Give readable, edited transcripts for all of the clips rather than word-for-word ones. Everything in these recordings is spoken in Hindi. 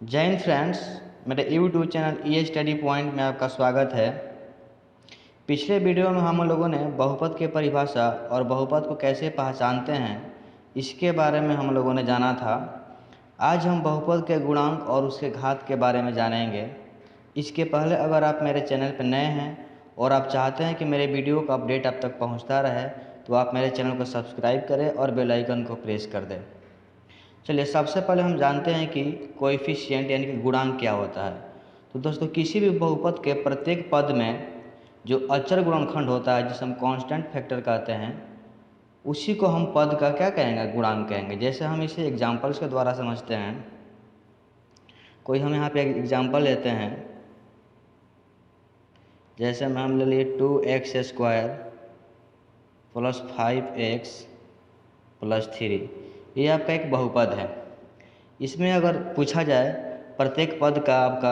जय हिंद फ्रेंड्स। मेरे यूट्यूब चैनल ई स्टडी पॉइंट में आपका स्वागत है। पिछले वीडियो में हम लोगों ने बहुपद की परिभाषा और बहुपद को कैसे पहचानते हैं इसके बारे में हम लोगों ने जाना था। आज हम बहुपद के गुणांक और उसके घात के बारे में जानेंगे। इसके पहले अगर आप मेरे चैनल पर नए हैं और आप चाहते हैं कि मेरे वीडियो का अपडेट आप तक पहुंचता रहे तो आप मेरे चैनल को सब्सक्राइब करें और बेल आइकन को प्रेस कर दें। चलिए सबसे पहले हम जानते हैं कि कोएफिशिएंट यानी कि गुणांक क्या होता है। तो दोस्तों किसी भी बहुपद के प्रत्येक पद में जो अचर गुणनखंड होता है जिसे हम कांस्टेंट फैक्टर कहते हैं उसी को हम पद का क्या कहेंगे, गुणांक कहेंगे। जैसे हम इसे एग्जाम्पल्स के द्वारा समझते हैं। कोई हम यहाँ पे एग्जाम्पल लेते हैं, जैसे हम ले लिए 2x² प्लस 5x प्लस 3। ये आपका एक बहुपद है। इसमें अगर पूछा जाए प्रत्येक पद का आपका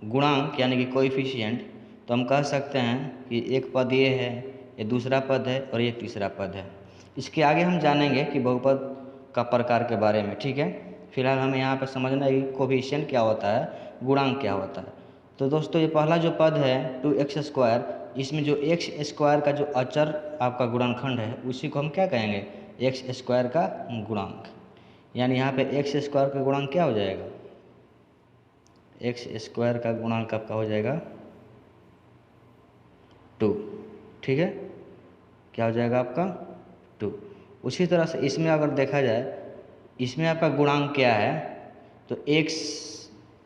गुणांक यानी कि कोएफिशिएंट, तो हम कह सकते हैं कि एक पद ये है, ये दूसरा पद है और ये तीसरा पद है। इसके आगे हम जानेंगे कि बहुपद का प्रकार के बारे में। ठीक है, फिलहाल हमें यहाँ पर समझना है कि कोएफिशिएंट क्या होता है, गुणांक क्या होता है। तो दोस्तों ये पहला जो पद है 2x², इसमें जो x² का जो अचर आपका गुणनखंड है उसी को हम क्या कहेंगे, x² का गुणांक। यानी यहाँ पे x² का गुणांक क्या हो जाएगा, x² का गुणांक आपका हो जाएगा 2। ठीक है, क्या हो जाएगा आपका 2। उसी तरह से इसमें अगर देखा जाए, इसमें आपका गुणांक क्या है, तो x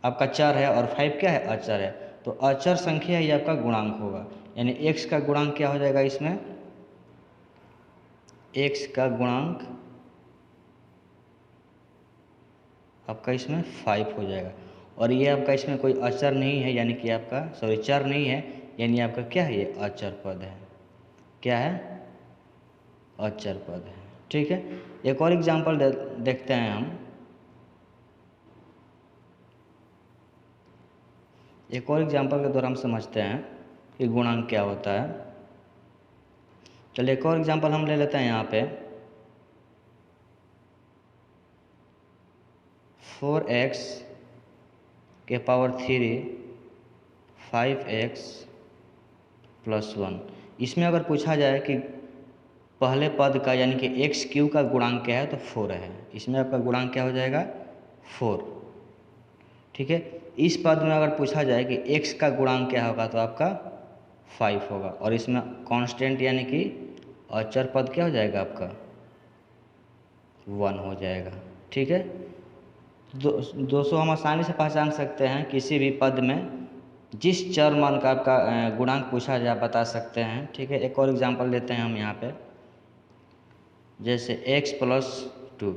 आपका चर है और 5 क्या है, अचर है। तो अचर संख्या ही आपका गुणांक होगा। यानी x का गुणांक क्या हो जाएगा, इसमें x का गुणांक आपका इसमें 5 हो जाएगा। और ये आपका इसमें कोई अचर नहीं है, यानी कि आपका चर नहीं है, यानी आपका क्या है, ये अचर पद है। क्या है, अचर पद है। ठीक है, एक और एग्जांपल देखते हैं हम। एक और एग्जांपल के द्वारा हम समझते हैं कि गुणांक क्या होता है। चलिए एक और एग्जांपल हम ले लेते हैं यहाँ पे 4x के पावर 3 5x प्लस 1। इसमें अगर पूछा जाए कि पहले पद का यानी कि x³ का गुणांक क्या है, तो 4 है। इसमें आपका गुणांक क्या हो जाएगा, 4। ठीक है, इस पद में अगर पूछा जाए कि x का गुणांक क्या होगा, तो आपका 5 होगा। और इसमें कांस्टेंट यानी कि अचर पद क्या हो जाएगा, आपका 1 हो जाएगा। ठीक है, दोस्तों हम आसानी से पहचान सकते हैं किसी भी पद में जिस चर मान का आपका गुणांक पूछा जाए बता सकते हैं। ठीक है, एक और एग्जांपल लेते हैं हम यहाँ पे, जैसे x प्लस 2।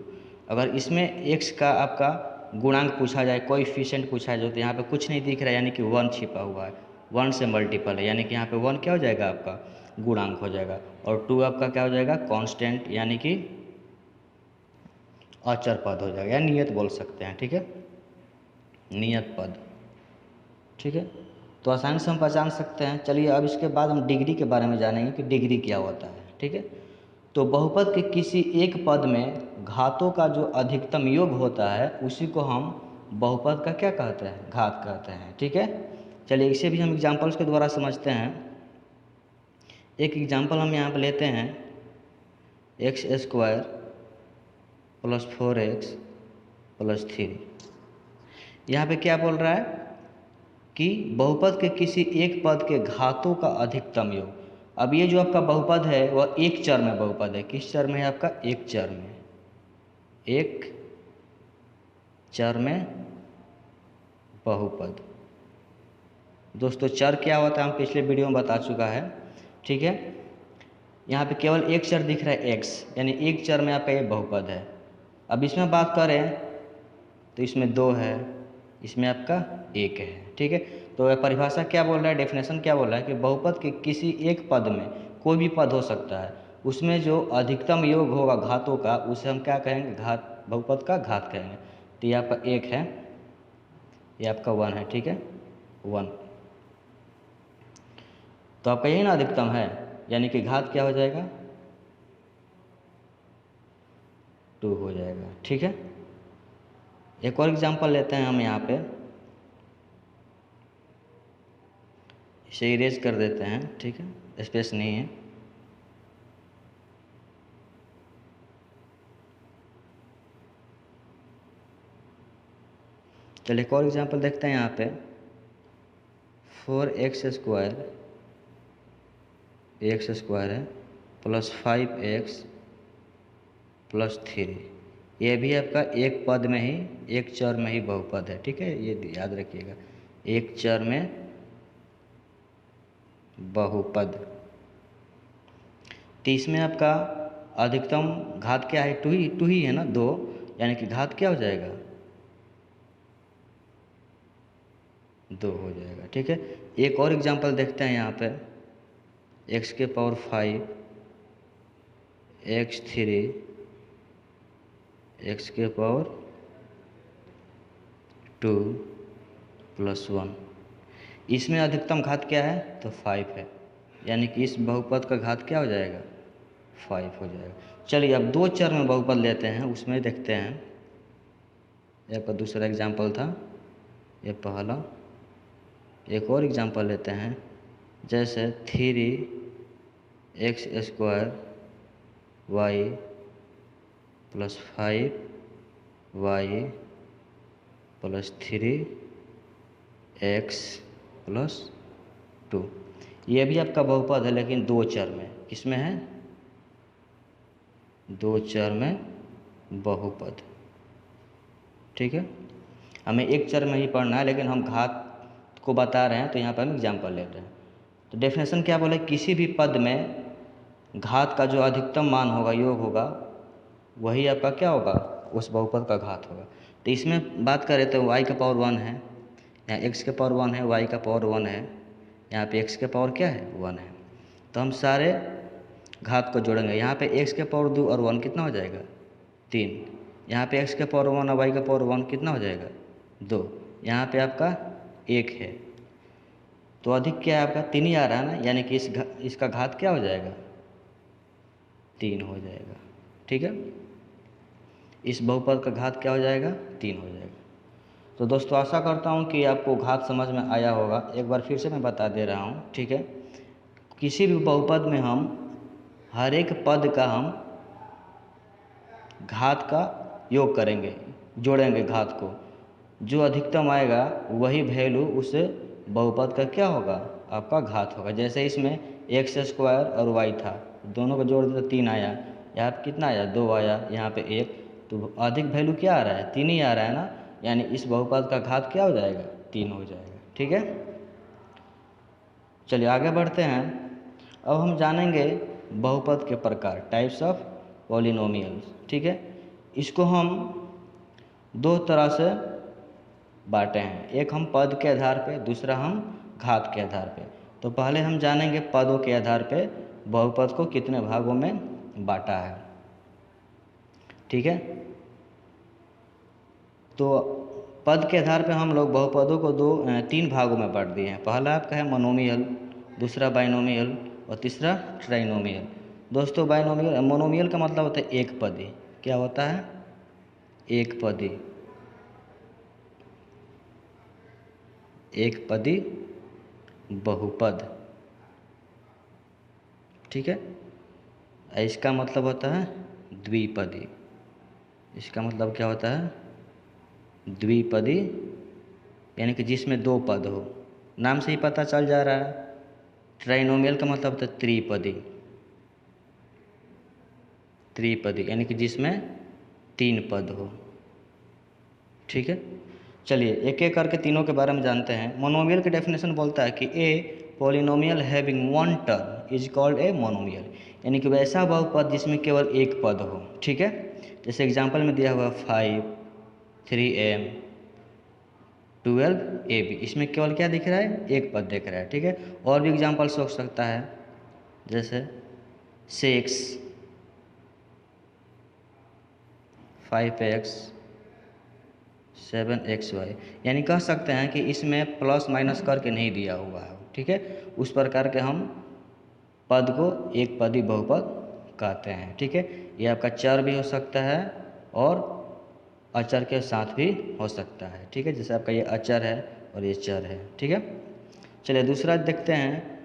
अगर इसमें x का आपका गुणांक पूछा जाए, कोएफिशिएंट पूछा जाए, तो यहाँ पे कुछ नहीं दिख रहा है, यानी कि 1 छिपा हुआ है। 1 से मल्टीपल है, यानी कि यहाँ पे 1 क्या हो जाएगा, आपका गुणांक हो जाएगा। और 2 आपका क्या हो जाएगा, कांस्टेंट यानी कि अचर पद हो जाएगा, या नियत बोल सकते हैं। ठीक है, नियत पद। ठीक है, तो आसानी से हम पहचान सकते हैं। चलिए अब इसके बाद हम डिग्री के बारे में जानेंगे कि डिग्री क्या होता है। ठीक है, तो बहुपद के किसी एक पद में घातों का जो अधिकतम योग होता है उसी को हम बहुपद का क्या कहते हैं, घात कहते हैं। ठीक है, चलिए इसे भी हम एग्जांपल्स के द्वारा समझते हैं। एक एग्जांपल हम यहाँ पर लेते हैं, x² प्लस 4x प्लस 3। यहाँ पे क्या बोल रहा है कि बहुपद के किसी एक पद के घातों का अधिकतम योग। अब ये जो आपका बहुपद है वह एक चर में बहुपद है। किस चर में है, आपका एक चर में, एक चर में बहुपद। दोस्तों चर क्या होता है हम पिछले वीडियो में बता चुका है। ठीक है, यहाँ पे केवल एक चर दिख रहा है x, यानी एक चर में आपका ये बहुपद है। अब इसमें बात करें तो इसमें 2 है, इसमें आपका 1 है। ठीक है, तो यह परिभाषा क्या बोल रहा है, डेफिनेशन क्या बोल रहा है कि बहुपद के किसी एक पद में, कोई भी पद हो सकता है, उसमें जो अधिकतम योग होगा घातों का उसे हम क्या कहेंगे, घात, बहुपद का घात कहेंगे। तो ये आपका 1 है, ये आपका 1 है। ठीक है, 1 तो आपका यही ना अधिकतम है, यानी कि घात क्या हो जाएगा, 2 हो जाएगा। ठीक है, एक और एग्जांपल लेते हैं हम यहाँ पे, इसे इरेज कर देते हैं, ठीक है, स्पेस नहीं है। चलिए एक और एग्जांपल देखते हैं यहाँ पे, 4x² एक्स स्क्वायर है प्लस 5x प्लस 3, ये भी आपका एक पद में ही, एक चर में ही बहुपद है, ठीक है, ये याद रखिएगा, एक चर में बहुपद। तो इसमें आपका अधिकतम घात क्या है, टू ही है ना, 2, यानी कि घात क्या हो जाएगा, 2 हो जाएगा, ठीक है। एक और एग्जांपल देखते हैं यहाँ पे, x⁵ x3 x⁵2 प्लस 1, इसमें अधिकतम घात क्या है, तो 5 है, यानी कि इस बहुपद का घात क्या हो जाएगा, 5 हो जाएगा। चलिए अब दो चर में बहुपद लेते हैं, उसमें देखते हैं, ये आपका दूसरा एग्जांपल था, ये पहला। एक और एग्जांपल लेते हैं, जैसे 3x² y plus 5y plus 3x plus 2, ये भी आपका बहुपद है, लेकिन दो चर में, किसमें है, दो चर में बहुपद, ठीक है। हमें एक चर में ही पढ़ना है, लेकिन हम घात को बता रहे हैं, तो यहाँ पर हम एग्जाम्पल ले रहे हैं। तो डेफिनेशन क्या बोले, किसी भी पद में घात का जो अधिकतम मान होगा, योग होगा, वही आपका क्या होगा, उस बहुपद का घात होगा। तो इसमें बात करें तो y का पावर 1 है, यहाँ x के पावर 1 है, y का पावर 1 है, यहाँ पे x के पावर क्या है, 1 है। तो हम सारे घात को जोड़ेंगे, यहाँ पे x के पावर 2 और 1 कितना हो जाएगा, 3, यहाँ पे x के पावर 1 और y का पावर 1 कितना हो जाएगा, 2, यहाँ पे आपका 1 है, तो अधिक क्या है आपका, 3 ही आ रहा है ना, यानी कि इसका घात क्या हो जाएगा, 3 हो जाएगा, ठीक है। इस बहुपद का घात क्या हो जाएगा, 3 हो जाएगा। तो दोस्तों आशा करता हूँ कि आपको घात समझ में आया होगा, एक बार फिर से मैं बता दे रहा हूँ, ठीक है। किसी भी बहुपद में हम हर एक पद का हम घात का योग करेंगे, जोड़ेंगे घात को, जो अधिकतम आएगा वही वैल्यू उस बहुपद का क्या होगा, आपका घात होगा। जैसे इसमें x² और y था, दोनों को जोड़ दिया तो 3 आया, यहाँ पे कितना आया, 2 आया, यहाँ पे 1, तो अधिक वैल्यू क्या आ रहा है, 3 ही आ रहा है ना, यानी इस बहुपद का घात क्या हो जाएगा, 3 हो जाएगा, ठीक है। चलिए आगे बढ़ते हैं। अब हम जानेंगे बहुपद के प्रकार, टाइप्स ऑफ पॉलिनोमियल्स, ठीक है। इसको हम दो तरह से बांटे हैं, एक हम पद के आधार पे, दूसरा हम घात के आधार पे। तो पहले हम जानेंगे पदों के आधार पे बहुपद को कितने भागों में बांटा है, ठीक है। तो पद के आधार पे हम लोग बहुपदों को 3 भागों में बांट दिए हैं। पहला आपका है मोनोमियल, दूसरा बाइनोमियल और तीसरा ट्राइनोमियल। दोस्तों बाइनोमियल, मोनोमियल का मतलब होता है एक पदी, क्या होता है, एक पदी, एक पदी बहुपद, ठीक है। इसका मतलब होता है द्विपदी, इसका मतलब क्या होता है, द्विपदी, यानी कि जिसमें 2 पद हो, नाम से ही पता चल जा रहा है। ट्राइनोमियल का मतलब होता है त्रिपदी, त्रिपदी यानी कि जिसमें 3 पद हो, ठीक है। चलिए एक एक करके तीनों के बारे में जानते हैं। मोनोमियल की डेफिनेशन बोलता है कि a polynomial having 1 term is called a monomial, यानी कि वैसा बहुपद जिसमें केवल एक पद हो, ठीक है। जैसे एग्जांपल में दिया हुआ 5 3m 12ab, इसमें केवल क्या दिख रहा है, एक पद दिख रहा है, ठीक है। और भी एग्जांपल्स हो सकता है, जैसे 6 5x 7xy, यानी कह सकते हैं कि इसमें प्लस माइनस करके नहीं दिया हुआ है, ठीक है। उस प्रकार के हम पद को एक पदी बहुपद कहते हैं, ठीक है। ये आपका चर भी हो सकता है और अचर के साथ भी हो सकता है, ठीक है। जैसे आपका ये अचर है और ये चर है, ठीक है। चलिए दूसरा देखते हैं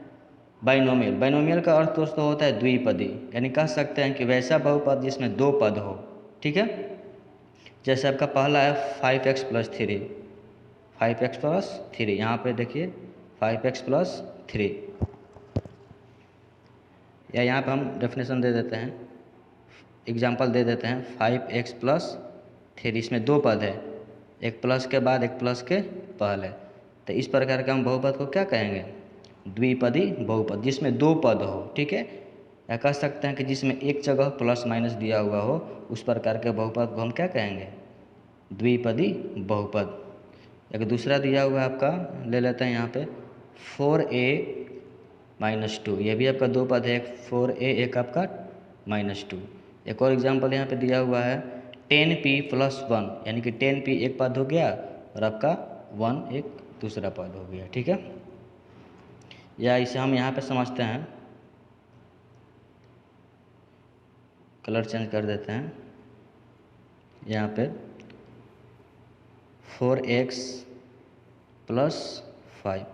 बाइनोमियल। बाइनोमियल का अर्थ दोस्तों होता है द्विपदी, यानी कह सकते हैं कि वैसा बहुपद जिसमें दो पद हो, ठीक है। जैसे आपका पहला है 5x+3, 5x+3, यहाँ पे देखिए 5x+3, या यहाँ पे हम डेफिनेशन दे देते हैं, एग्जाम्पल दे देते हैं 5x+3। इसमें दो पद है, एक प्लस के बाद एक प्लस के पहले, तो इस प्रकार के हम बहुपद को क्या कहेंगे? द्विपदी बहुपद, जिसमें दो पद हो, ठीक है। या कह सकते हैं कि जिसमें एक जगह प्लस माइनस दिया हुआ हो, उस प्रकार के बहुपद को हम क्या कहेंगे? द्विपदी बहुपद। एक दूसरा दिया हुआ है आपका, ले लेते हैं यहाँ पे 4a-2, ये भी आपका दो पद है, एक 4a एक आपका -2। एक और एग्जांपल यहाँ पे दिया हुआ है 10p+1, यानी कि 10p एक पद हो गया और आपका 1 एक दूसरा पद हो गया, ठीक है। या इसे हम यहाँ पे समझते हैं, कलर चेंज कर देते हैं, यहाँ पे 4x+5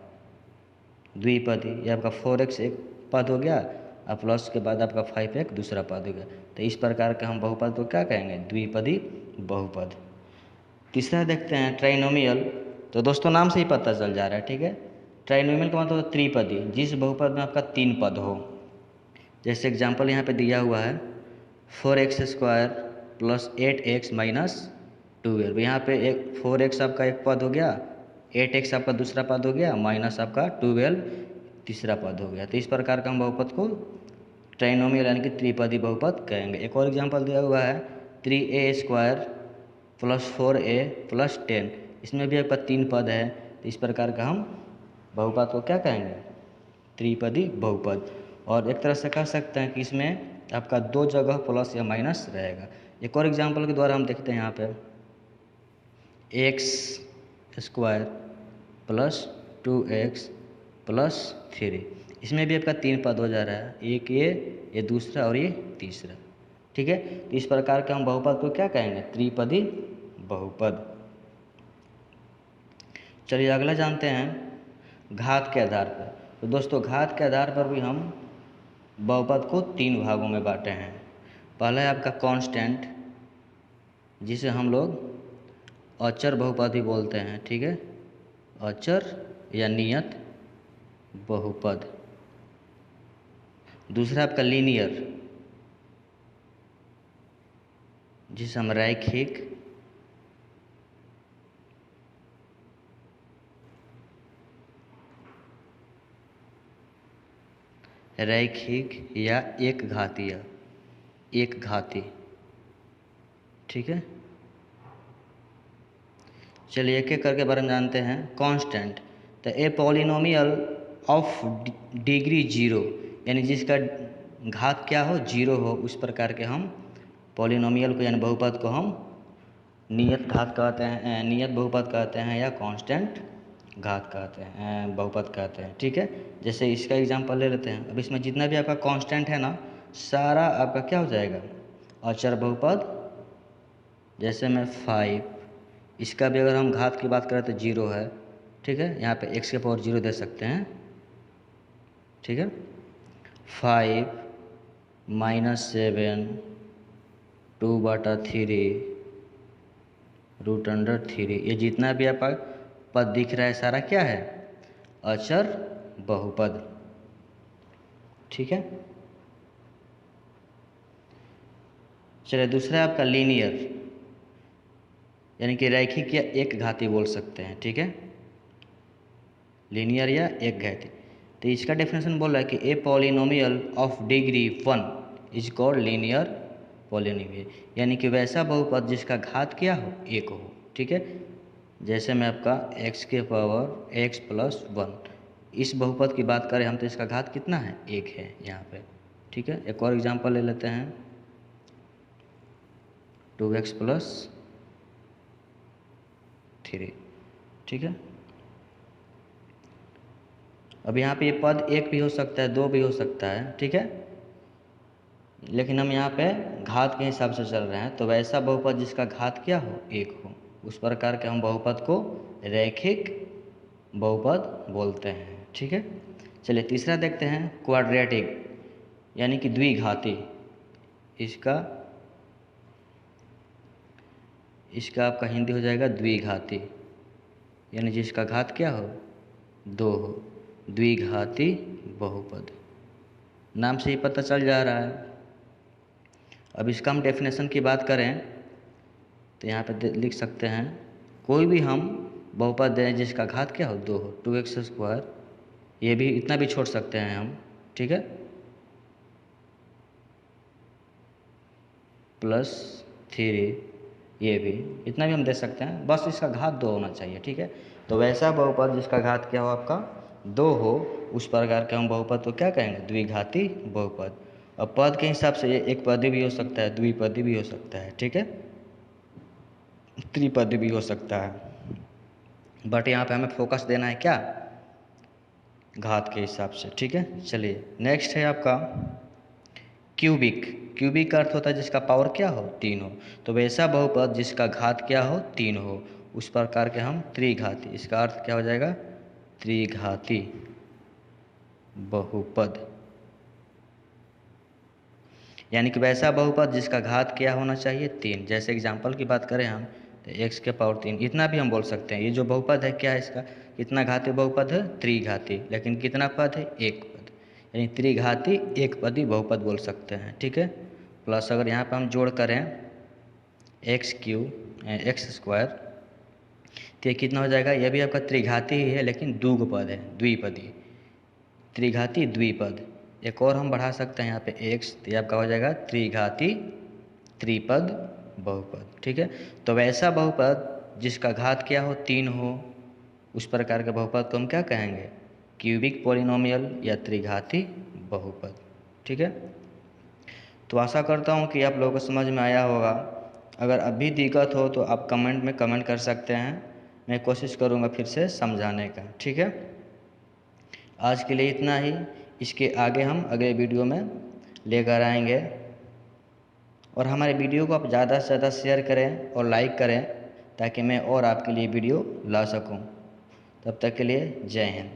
द्विपदी, ये आपका 4x एक पद हो गया और प्लस के बाद आपका 5 एक दूसरा पद हो गया। तो इस प्रकार के हम बहुपद को क्या कहेंगे? द्विपदी बहुपद। तीसरा देखते हैं ट्राइनोमियल। तो दोस्तों नाम से ही पता चल जा रहा है, ठीक है। ट्राइनोमियल का मतलब त्रिपदी, जिस बहुपद में आपका तीन पद हो। जैसे एग्जाम्पल यहाँ पे दिया हुआ है 4x² + 8x - 12। यहाँ पे एक 4x आपका एक पद हो गया, 8x आपका दूसरा पद हो गया, माइनस आपका 12 तीसरा पद हो गया। तो इस प्रकार का हम बहुपद को ट्राइनोमियल यानी कि त्रिपदी बहुपद कहेंगे। एक और एग्जांपल दिया हुआ है 3a² + 4a + 10, इसमें भी आपका तीन पद है। तो इस प्रकार का हम बहुपद को क्या कहेंगे? त्रिपदी बहुपद। और एक तरह से कह सकते हैं कि इसमें आपका दो जगह प्लस या माइनस रहेगा। एक और एग्जांपल के द्वारा हम देखते हैं यहाँ पे x² + 2x + 3, इसमें भी आपका तीन पद हो जा रहा है, एक ये दूसरा और ये तीसरा, ठीक है। तो इस प्रकार के हम बहुपद को क्या कहेंगे? त्रिपदी बहुपद। चलिए अगला जानते हैं घात के आधार पर। तो दोस्तों घात के आधार पर भी हम बहुपद को तीन भागों में बांटे हैं। पहला है आपका कांस्टेंट, जिसे हम लोग अचर बहुपद भी बोलते हैं, ठीक है, अचर या नियत बहुपद। दूसरा आपका लीनियर, जिसे हम रैखिक या एक घाती, ठीक है। चलिए एक एक करके बारे में जानते हैं। कांस्टेंट, तो ए पॉलिनोमियल ऑफ डिग्री 0, यानी जिसका घात क्या हो? 0 हो, उस प्रकार के हम पॉलिनोमियल को यानी बहुपद को हम नियत घात कहते हैं, नियत बहुपद कहते हैं, या कांस्टेंट घात कहते हैं, बहुपद कहते हैं, ठीक है। जैसे इसका एग्जांपल ले लेते हैं। अब इसमें जितना भी आपका कांस्टेंट है ना, सारा आपका क्या हो जाएगा? अचर बहुपद। जैसे मैं 5, इसका भी अगर हम घात की बात करें तो 0 है, ठीक है। यहाँ पे x⁴ 0 दे सकते हैं, ठीक है। 5 - 7 2/3 √3, ये जितना भी आपका पद दिख रहा है सारा क्या है? अचर बहुपद, ठीक है। चलिए दूसरा है आपका लीनियर, यानी कि रैखिक या एक घाती बोल सकते हैं, ठीक है, लीनियर या एक घाती। तो इसका डेफिनेशन बोल रहा है कि a polynomial of degree 1 is called linear polynomial, यानी कि वैसा बहुपद जिसका घात क्या हो? एक हो, ठीक है। जैसे मैं आपका x⁴ x+1, इस बहुपद की बात करें हम तो इसका घात कितना है? एक है यहाँ पे, ठीक है। एक और एग्जांपल ले लेते हैं 2x+3, ठीक है। अब यहाँ पे ये पद एक भी हो सकता है, दो भी हो सकता है, ठीक है। लेकिन हम यहाँ पे घात के हिसाब से चल रहे हैं, तो वैसा बहुपद जिसका घात क्या हो, 1 हो, उस प्रकार के हम बहुपद को रैखिक बहुपद बोलते हैं। ठीक है, चलिए तीसरा देखते हैं, क्वाड्रेटिक यानी कि द्विघाती। इसका आपका हिंदी हो जाएगा द्विघाती, यानी जिसका घात क्या हो, 2 हो, द्विघाती बहुपद। नाम से ही पता चल जा रहा है। अब इसका हम डेफिनेशन की बात करें तो यहाँ पे लिख सकते हैं, कोई भी हम बहुपद दें जिसका घात क्या हो, 2 हो, 2x², ये भी इतना भी छोड़ सकते हैं हम, ठीक है, +3, ये भी इतना भी हम दे सकते हैं, बस इसका घात 2 होना चाहिए। ठीक है, तो वैसा बहुपद जिसका घात क्या हो आपका 2 हो, उस प्रकार के हम बहुपद को क्या कहेंगे, द्विघाती बहुपद। अब पद के हिसाब से ये एक पदी भी हो सकता है, द्विपदी भी हो सकता है, ठीक है, त्रिपदी भी हो सकता है, बट यहाँ पे हमें फोकस देना है क्या, घात के हिसाब से। ठीक है, चलिए नेक्स्ट है आपका क्यूबिक। क्यूबिक का अर्थ होता है जिसका पावर क्या हो, 3 हो, तो वैसा बहुपद जिसका घात क्या हो, 3 हो, उस प्रकार के हम त्रिघाती, इसका अर्थ क्या हो जाएगा, त्रिघाती बहुपद, यानी कि वैसा बहुपद जिसका घात क्या होना चाहिए, 3। जैसे एग्जाम्पल की बात करें हम तो x⁻3, इतना भी हम बोल सकते हैं। ये जो बहुपद है क्या है, इसका कितना घाती बहुपद है, त्रिघाती, लेकिन कितना पद है, 1 पद, यानी त्रिघाती एक पदी बहुपद बोल सकते हैं। ठीक है, प्लस अगर यहाँ पर हम जोड़ करें x² तो ये कितना हो जाएगा, यह भी आपका त्रिघाती ही है लेकिन द्विपद है, द्विपदी, त्रिघाती द्विपद। एक और हम बढ़ा सकते हैं यहाँ पे x, तो ये आपका हो जाएगा त्रिघाती त्रिपद बहुपद। ठीक है, तो वैसा बहुपद जिसका घात क्या हो, 3 हो, उस प्रकार के बहुपद को हम क्या कहेंगे, क्यूबिक पॉलिनोमियल या त्रिघाती बहुपद। ठीक है, तो आशा करता हूँ कि आप लोगों को समझ में आया होगा। अगर अभी दिक्कत हो तो आप कमेंट में कमेंट कर सकते हैं, मैं कोशिश करूँगा फिर से समझाने का। ठीक है, आज के लिए इतना ही, इसके आगे हम अगले वीडियो में लेकर आएंगे। और हमारे वीडियो को आप ज़्यादा से ज़्यादा शेयर करें और लाइक करें ताकि मैं और आपके लिए वीडियो ला सकूं। तब तक के लिए जय हिंद।